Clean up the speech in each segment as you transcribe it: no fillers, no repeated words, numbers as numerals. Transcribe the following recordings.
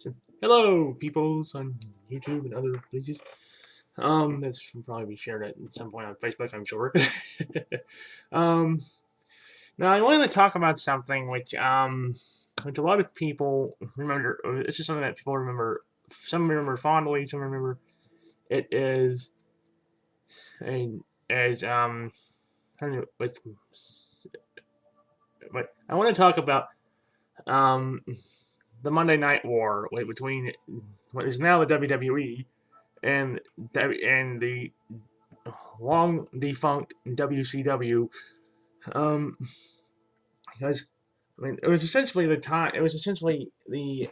So, hello, peoples on YouTube and other places. This will probably be shared at some point on Facebook, I'm sure. um, Now I wanted to talk about something which a lot of people remember. This is something that people remember. Some remember fondly. Some remember it is a as with. But I want to talk about um the Monday Night War between what is now the WWE and the long defunct WCW. Um, because I mean, it was essentially the time. It was essentially the.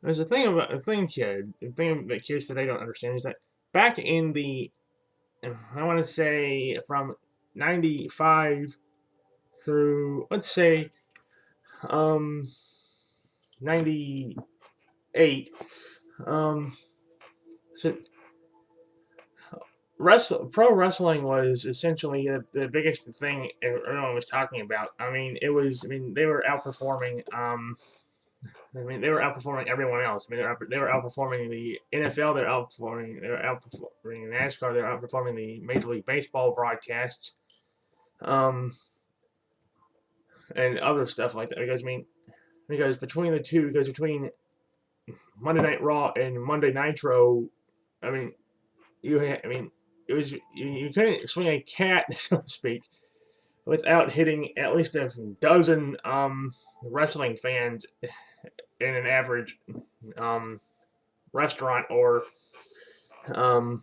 There's a thing about a thing, kid. The thing that kids today don't understand is that back in the, I want to say from '95 through let's say um '98. So pro wrestling was essentially the biggest thing everyone was talking about. I mean, it was. I mean, they were outperforming. I mean, they were outperforming everyone else. I mean, they were outperforming the NFL. They were outperforming NASCAR. They were outperforming the Major League Baseball broadcasts, um, and other stuff like that. Because between the two, because between Monday Night Raw and Monday Nitro, I mean, I mean, it was you couldn't swing a cat, so to speak, without hitting at least a dozen wrestling fans in an average restaurant um,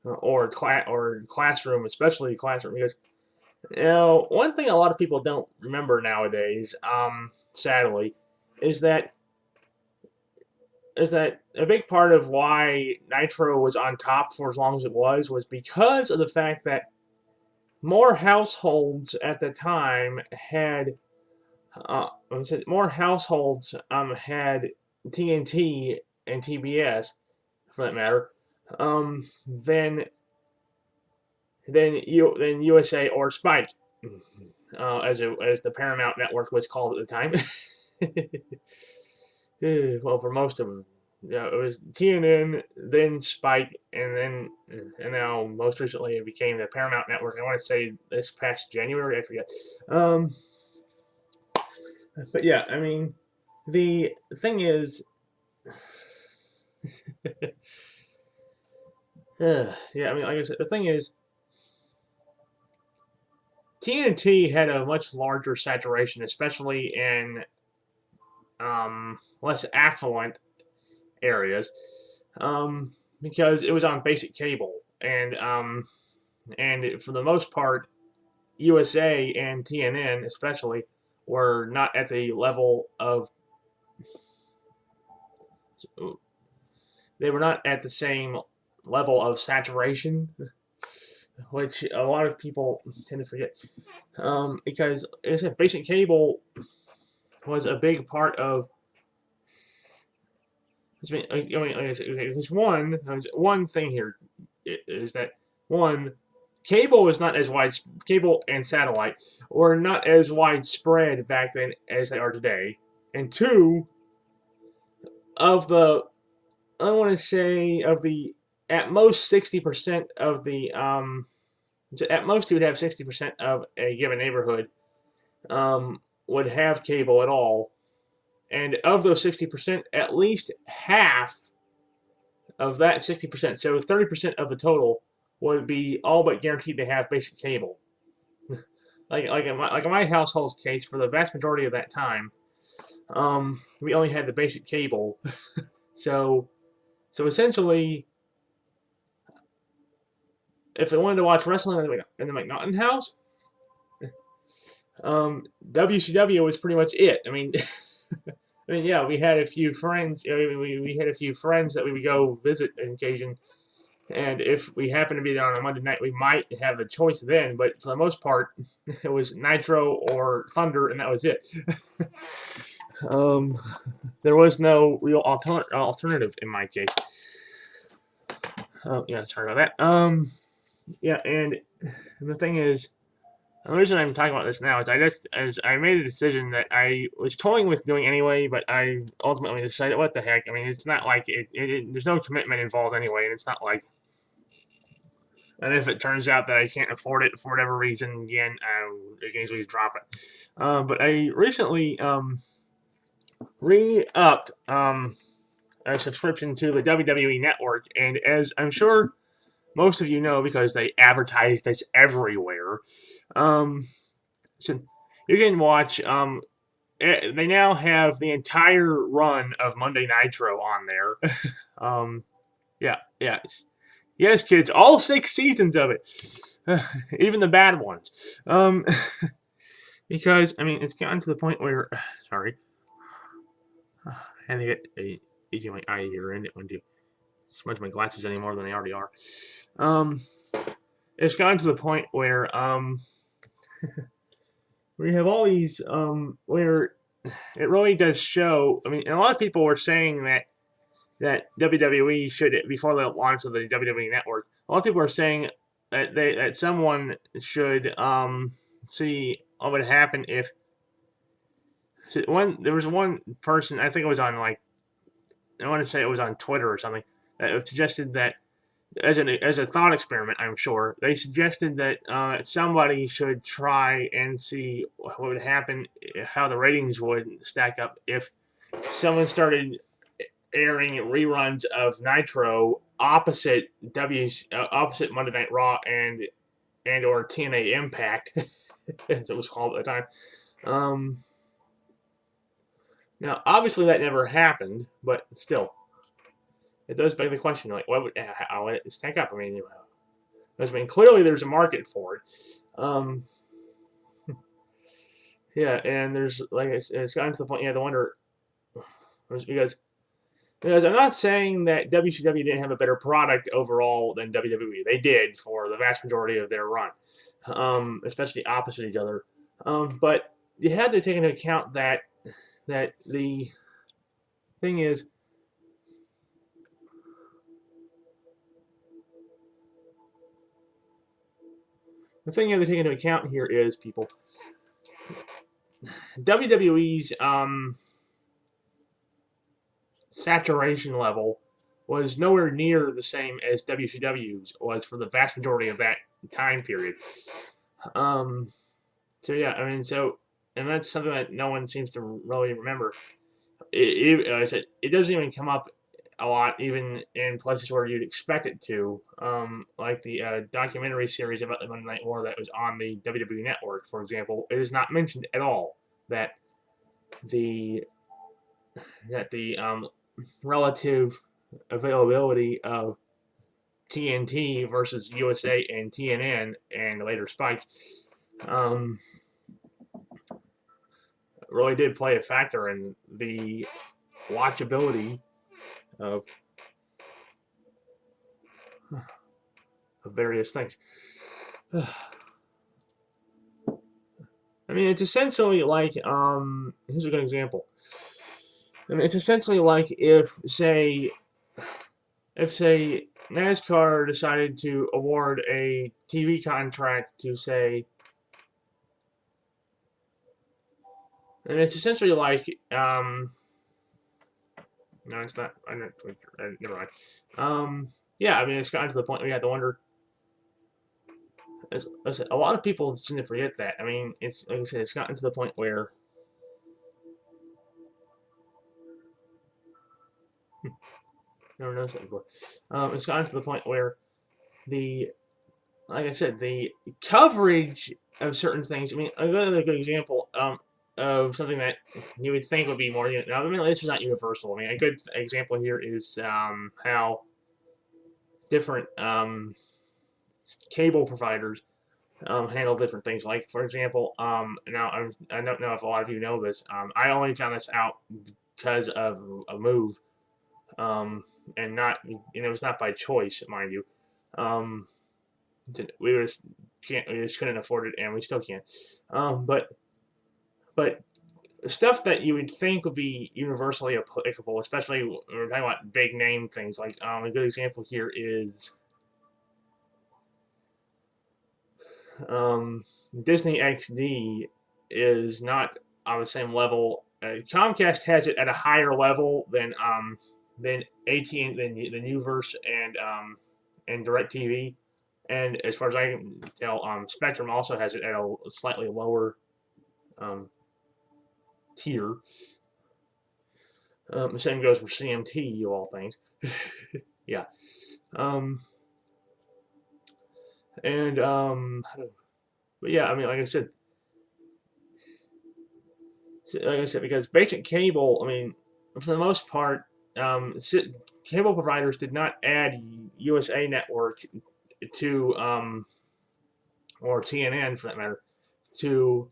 or classroom, especially classroom, because one thing a lot of people don't remember nowadays, sadly, is that a big part of why Nitro was on top for as long as it was because of the fact that more households at the time had more households had TNT and TBS, for that matter, than than USA or Spike, as the Paramount Network was called at the time. Well, for most of them, yeah, it was TNN, then Spike, and now most recently it became the Paramount Network. I want to say this past January, I forget. Um, but yeah, I mean, the thing is, yeah, I mean, like I said, the thing is, TNT had a much larger saturation, especially in less affluent areas, because it was on basic cable, and for the most part, USA and TNN especially were not at the level of they were not at the same level of saturation, which a lot of people tend to forget. Because like I said, basic cable was a big part of. Like I said, there's one thing here is that one cable is not as wide. Cable and satellite were not as widespread back then as they are today. And two, of the I want to say of the at most 60% of the at most you would have 60% of a given neighborhood would have cable at all, and of those 60%, at least half of that 60%, so 30% of the total, would be all but guaranteed to have basic cable. Like in my household's case, for the vast majority of that time, we only had the basic cable. So essentially, if I wanted to watch wrestling in the McNaughton house, WCW was pretty much it. I mean, yeah, we had a few friends. We had a few friends that we would go visit on occasion, and if we happened to be there on a Monday night, we might have a choice then. But for the most part, it was Nitro or Thunder, and that was it. um, there was no real alternative in my case. Yeah, sorry about that. Yeah, and the thing is, The reason I'm talking about this now is I made a decision that I was toying with doing anyway, but I ultimately decided, what the heck? I mean, it's not like there's no commitment involved anyway, and it's not like. And if it turns out that I can't afford it for whatever reason, again, I can easily drop it. But I recently re-upped a subscription to the WWE Network, and as I'm sure most of you know, because they advertise this everywhere, um, so you can watch. They now have the entire run of Monday Nitro on there. Yeah, yeah, yes, kids, all 6 seasons of it, even the bad ones. Um, because I mean, it's gotten to the point where, sorry, I had to get a my eye here, and it went to smudge my glasses any more than they already are. Um, it's gotten to the point where we have all these where it really does show. I mean, and a lot of people were saying that WWE should, before the launch of the WWE Network, a lot of people are saying that someone should see what would happen if there was one person, I think it was on, like, I want to say it was on Twitter or something, that suggested that, as a thought experiment, I'm sure they suggested that somebody should try and see what would happen, how the ratings would stack up if someone started airing reruns of Nitro opposite Monday Night Raw and or TNA Impact, as it was called at the time. Now, obviously, that never happened, but still, it does beg the question: like, how would it stack up? I mean, clearly there's a market for it. Yeah, and there's, like, it's gotten to the point you have to wonder, because I'm not saying that WCW didn't have a better product overall than WWE. They did for the vast majority of their run, especially opposite each other. But you had to take into account that thing is the thing you have to take into account here is, people, WWE's saturation level was nowhere near the same as WCW's was for the vast majority of that time period. Um, so yeah, I mean, and that's something that no one seems to really remember. Like I said, it doesn't even come up a lot, even in places where you'd expect it to, like the documentary series about the Monday Night War that was on the WWE Network, for example. It is not mentioned at all that the relative availability of TNT versus USA and TNN and later Spike um, really did play a factor in the watchability of various things. I mean, it's essentially like, here's a good example. I mean, it's essentially like if say NASCAR decided to award a TV contract to, say, and it's essentially like, no, it's not. I'm not. Never mind. Yeah, I mean, it's gotten to the point where you have to wonder. Listen, a lot of people seem to forget that. I mean, it's like I said, it's gotten to the point where never noticed that before. It's gotten to the point where the, like I said, the coverage of certain things. I mean, another good example of something that you would think would be more. Now, I mean, this is not universal. I mean, a good example here is how different cable providers handle different things. Like, for example, now I don't know if a lot of you know this. I only found this out because of a move, and not, it's not by choice, mind you. Um, we just couldn't afford it, and we still can't. But stuff that you would think would be universally applicable, especially when we're talking about big name things. Like, a good example here is Disney XD is not on the same level. Comcast has it at a higher level than AT than Uverse and DirecTV. And as far as I can tell, Spectrum also has it at a slightly lower um, tier. The same goes for CMT, of all things. Yeah. Um, and but yeah, I mean, like I said, because basic cable, I mean, for the most part, cable providers did not add USA Network to or TNN for that matter to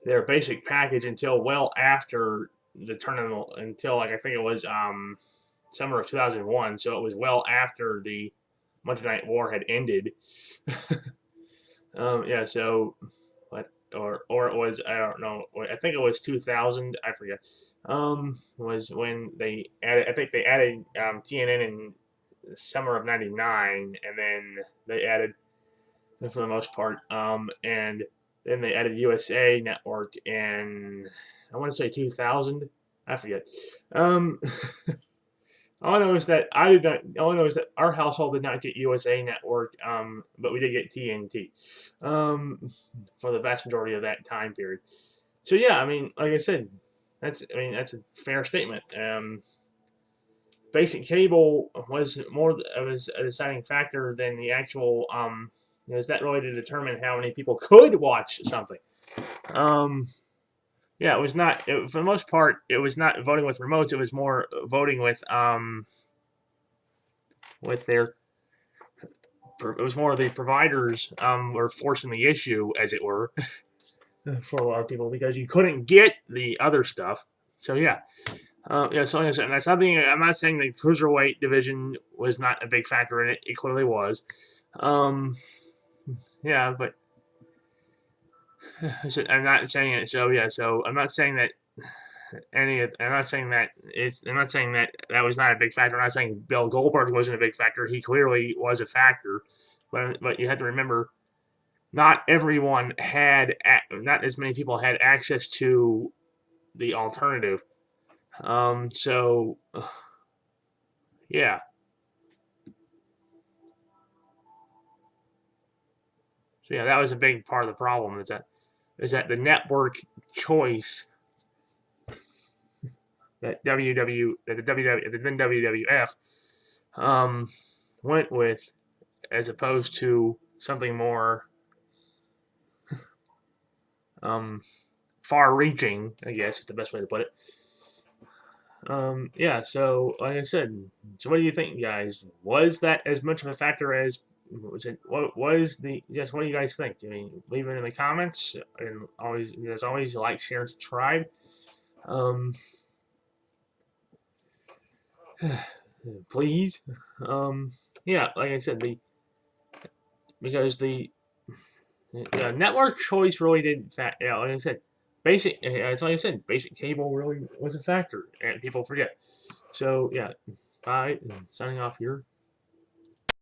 their basic package until well after the tournament, until like I think it was summer of 2001. So it was well after the Monday Night War had ended. Yeah, so what or it was, I don't know, I think it was 2000, I forget. Was when they added, I think they added TNN in the summer of '99, and then they added, for the most part, and then they added USA Network in, I want to say 2000, I forget. Um, All I know is that I did not. All I know is that our household did not get USA Network, but we did get TNT um, for the vast majority of that time period. So yeah, I mean, like I said, that's a fair statement. Basic cable was more of a deciding factor than the actual. Is that really to determine how many people could watch something? Um, yeah, it was not. For the most part, it was not voting with remotes. It was more voting with their. It was more the providers were forcing the issue, as it were, for a lot of people because you couldn't get the other stuff. So yeah, yeah. So like I said, that's something. I'm not saying the cruiserweight division was not a big factor in it. It clearly was. Um, yeah, but I'm not saying it. So yeah, so I'm not saying that I'm not saying that I'm not saying that that was not a big factor. I'm not saying Bill Goldberg wasn't a big factor. He clearly was a factor, but you have to remember, not everyone had, not as many people had access to the alternative. So yeah, so yeah, that was a big part of the problem. Is that the network choice that that the then WWF went with, as opposed to something more um, far-reaching, I guess is the best way to put it. Yeah. So, like I said, so what do you think, guys? Was that as much of a factor as was it? What was the? Yes. What do you guys think? I mean, leave it in the comments, and always, as always, like, share, and subscribe. Um, please. Um, yeah. Like I said, because the network choice really didn't. Yeah. Like I said, basic. It's like I said, basic cable really was a factor, and people forget. So yeah. Bye. Signing off here.